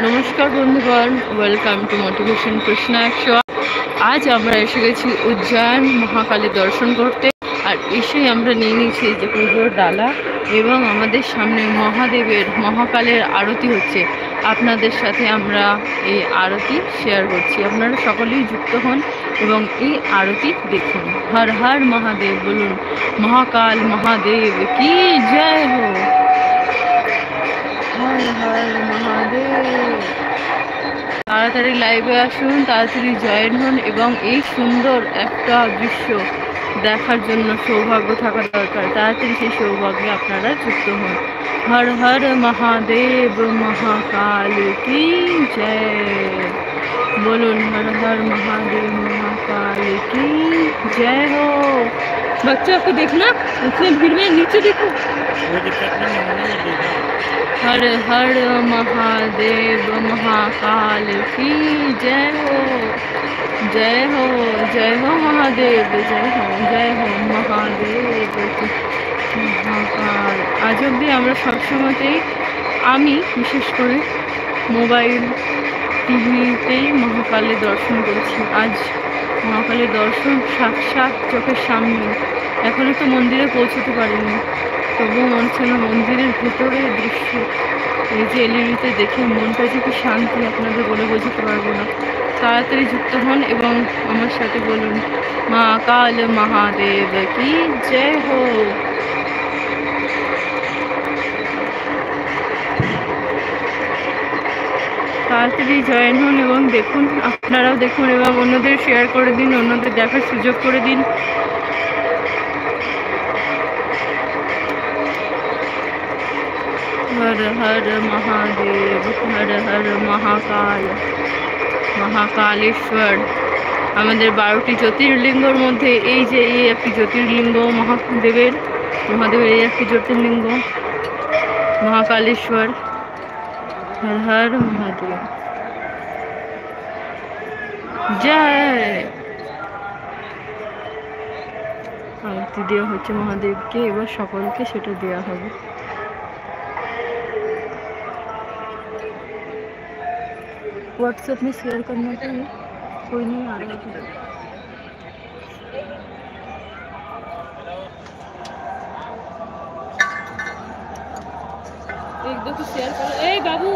নমস্কার বন্ধুগণ, welcome to motivation Krishna একশো। আজ আমরা এসে গেছি উজ্জয়ন মহাকালী দর্শন করতে। আর এসে আমরা নিয়ে নিয়েছি যে পুজোর ডালা এবং আমাদের সামনে মহাদেবের মহাকালের আরতি হচ্ছে। আপনাদের সাথে আমরা এই আরতি শেয়ার করছি, আপনারা সকলেই যুক্ত হন এবং এই আরতি দেখুন। হর হর মহাদেব বলুন, মহাকাল মহাদেব কি জয় হো। হর হর মহাদেব। তাড়াতাড়ি লাইভে আসুন, তাড়াতাড়ি জয়েন হন এবং এই সুন্দর একটা দৃশ্য দেখার জন্য সৌভাগ্য থাকা দরকার। তাড়াতাড়ি সেই সৌভাগ্যে আপনারা যুক্ত হন। হর হর মহাদেব মহাকাল কি জয় বলুন। হর হর महादेव महाकाल की जय हो। बच्चों को देखना, उसमें भीड़ में नीचे देखो। हर हर महादेव महाकाल की जय हो। जय हो जय हो महादेव, जय हो महादेव মহাকাল। আজ অবধি আমরা সবসময়তেই আমি বিশেষ করে মোবাইল টিভিতেই মহাকালের দর্শন করেছি। আজ মহাকালের দর্শন সাক্ষাৎ চোখের সামনে। এখনো তো মন্দিরে পৌঁছতে পারিনি, তবুও মনে হচ্ছে না মন্দিরের ভেতরে দৃশ্য এই যে এলইডিতে দেখে মনটা যে কি শান্তি আপনাদের বলে বোঝাতে পারবো না। তাড়াতাড়ি যুক্ত হন এবং আমার সাথে বলুন, মা কাল মহাদেব কি জয় হো। তাড়াতাড়ি জয়েন হন এবং দেখুন, আপনারাও দেখুন এবং অন্যদের শেয়ার করে দিন, অন্যদের দেখার সুযোগ করে দিন। হর হর মহাদেব, হর হর মহাকাল মহাকালেশ্বর। আমাদের 12টি জ্যোতির্লিঙ্গর মধ্যে এই যে এই একটি জ্যোতির্লিঙ্গ মহাদেবের এই একটি জ্যোতির্লিঙ্গ মহাকালেশ্বর। হর হর মহাদেব জয়। আরতি দেওয়া হচ্ছে মহাদেবকে, এবার সকলকে সেটা দেওয়া হবে। व्हाट्सएप में शेयर करना चाहिए, कोई नहीं आ रहा है। एक दो तो शेयर करो। ए बाबू